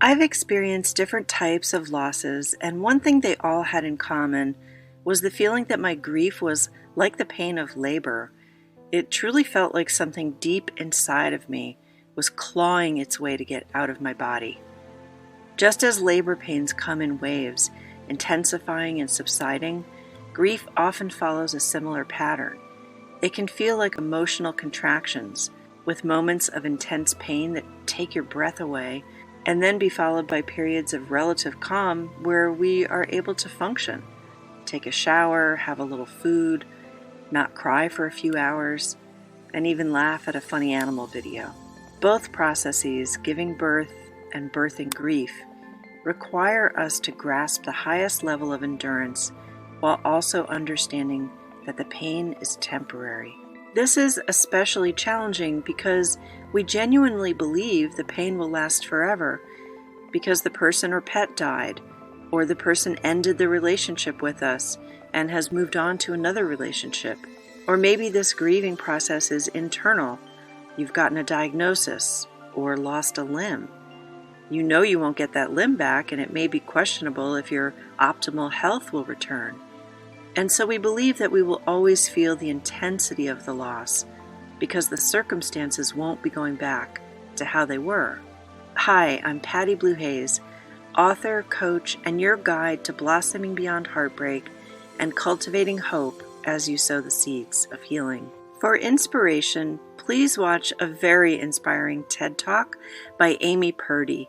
I've experienced different types of losses, and one thing they all had in common was the feeling that my grief was like the pain of labor. It truly felt like something deep inside of me was clawing its way to get out of my body. Just as labor pains come in waves, intensifying and subsiding, grief often follows a similar pattern. It can feel like emotional contractions, with moments of intense pain that take your breath away, and then be followed by periods of relative calm where we are able to function, take a shower, have a little food, not cry for a few hours, and even laugh at a funny animal video. Both processes, giving birth and birthing grief, require us to grasp the highest level of endurance while also understanding that the pain is temporary. This is especially challenging because we genuinely believe the pain will last forever because the person or pet died, or the person ended the relationship with us and has moved on to another relationship. Or maybe this grieving process is internal. You've gotten a diagnosis or lost a limb. You know you won't get that limb back, and it may be questionable if your optimal health will return. And so we believe that we will always feel the intensity of the loss because the circumstances won't be going back to how they were. Hi, I'm Patty Blue Hayes, author, coach, and your guide to blossoming beyond heartbreak and cultivating hope as you sow the seeds of healing. For inspiration, please watch a very inspiring TED Talk by Amy Purdy.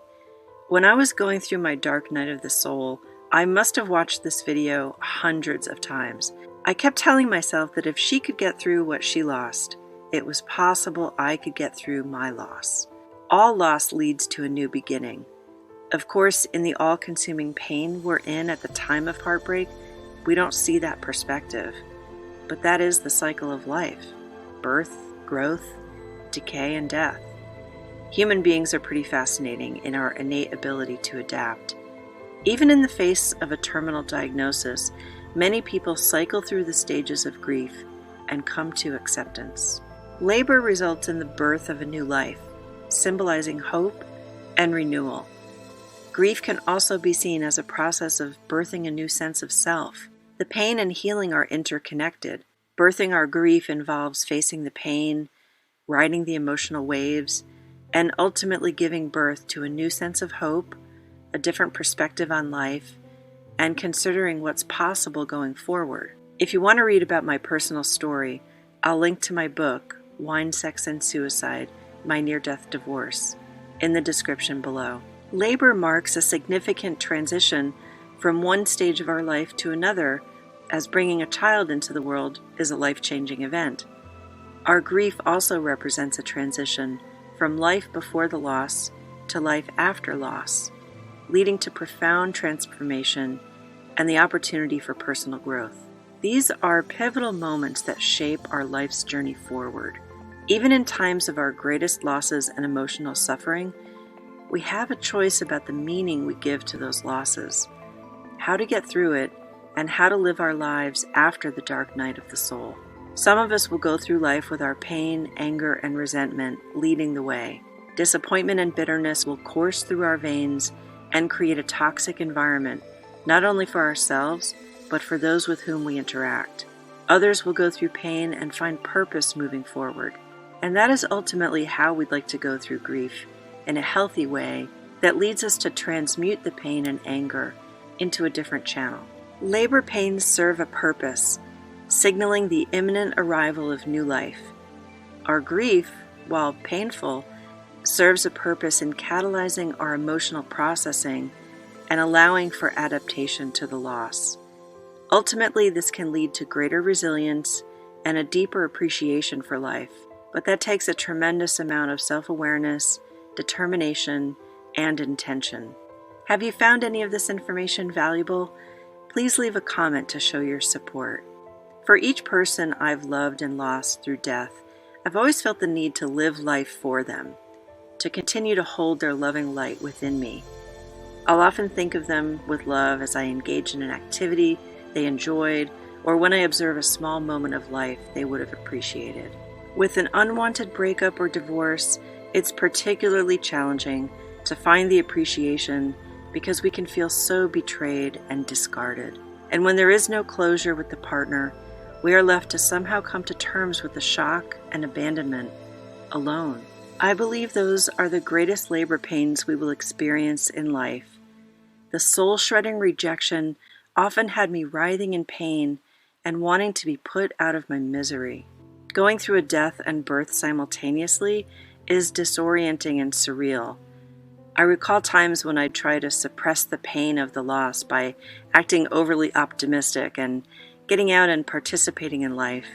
When I was going through my dark night of the soul, I must have watched this video hundreds of times. I kept telling myself that if she could get through what she lost, it was possible I could get through my loss. All loss leads to a new beginning. Of course, in the all-consuming pain we're in at the time of heartbreak, we don't see that perspective. But that is the cycle of life: birth, growth, decay, and death. Human beings are pretty fascinating in our innate ability to adapt. Even in the face of a terminal diagnosis, many people cycle through the stages of grief and come to acceptance. Labor results in the birth of a new life, symbolizing hope and renewal. Grief can also be seen as a process of birthing a new sense of self. The pain and healing are interconnected. Birthing our grief involves facing the pain, riding the emotional waves, and ultimately giving birth to a new sense of hope, a different perspective on life, and considering what's possible going forward. If you want to read about my personal story, I'll link to my book, Wine, Sex, and Suicide, My Near-Death Divorce, in the description below. Labor marks a significant transition from one stage of our life to another, as bringing a child into the world is a life-changing event. Our grief also represents a transition from life before the loss to life after loss, leading to profound transformation and the opportunity for personal growth. These are pivotal moments that shape our life's journey forward. Even in times of our greatest losses and emotional suffering, we have a choice about the meaning we give to those losses, how to get through it, and how to live our lives after the dark night of the soul. Some of us will go through life with our pain, anger, and resentment leading the way. Disappointment and bitterness will course through our veins and create a toxic environment, not only for ourselves, but for those with whom we interact. Others will go through pain and find purpose moving forward. And that is ultimately how we'd like to go through grief, in a healthy way that leads us to transmute the pain and anger into a different channel. Labor pains serve a purpose, signaling the imminent arrival of new life. Our grief, while painful, serves a purpose in catalyzing our emotional processing and allowing for adaptation to the loss. Ultimately, this can lead to greater resilience and a deeper appreciation for life, but that takes a tremendous amount of self-awareness, determination, and intention. Have you found any of this information valuable? Please leave a comment to show your support. For each person I've loved and lost through death, I've always felt the need to live life for them, to continue to hold their loving light within me. I'll often think of them with love as I engage in an activity they enjoyed, or when I observe a small moment of life they would have appreciated. With an unwanted breakup or divorce, it's particularly challenging to find the appreciation, because we can feel so betrayed and discarded. And when there is no closure with the partner, we are left to somehow come to terms with the shock and abandonment alone. I believe those are the greatest labor pains we will experience in life. The soul-shredding rejection often had me writhing in pain and wanting to be put out of my misery. Going through a death and birth simultaneously is disorienting and surreal. I recall times when I'd try to suppress the pain of the loss by acting overly optimistic and getting out and participating in life.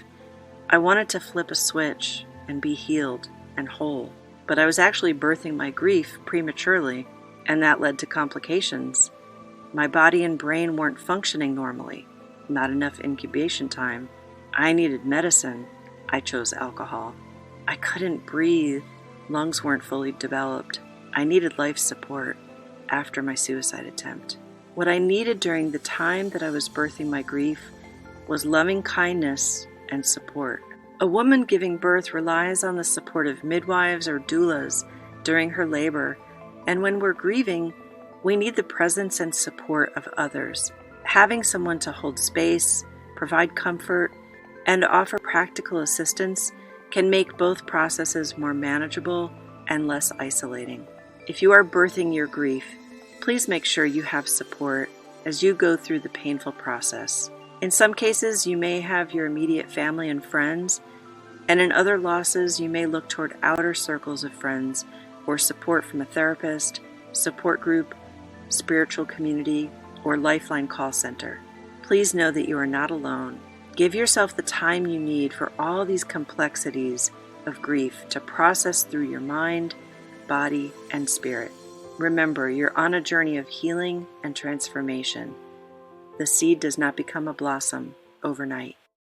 I wanted to flip a switch and be healed and whole, but I was actually birthing my grief prematurely, and that led to complications. My body and brain weren't functioning normally, not enough incubation time. I needed medicine. I chose alcohol. I couldn't breathe. Lungs weren't fully developed. I needed life support after my suicide attempt. What I needed during the time that I was birthing my grief was loving kindness and support. A woman giving birth relies on the support of midwives or doulas during her labor, and when we're grieving, we need the presence and support of others. Having someone to hold space, provide comfort, and offer practical assistance can make both processes more manageable and less isolating. If you are birthing your grief, please make sure you have support as you go through the painful process. In some cases, you may have your immediate family and friends, and in other losses, you may look toward outer circles of friends or support from a therapist, support group, spiritual community, or Lifeline call center. Please know that you are not alone. Give yourself the time you need for all these complexities of grief to process through your mind, body, and spirit. Remember, you're on a journey of healing and transformation. The seed does not become a blossom overnight.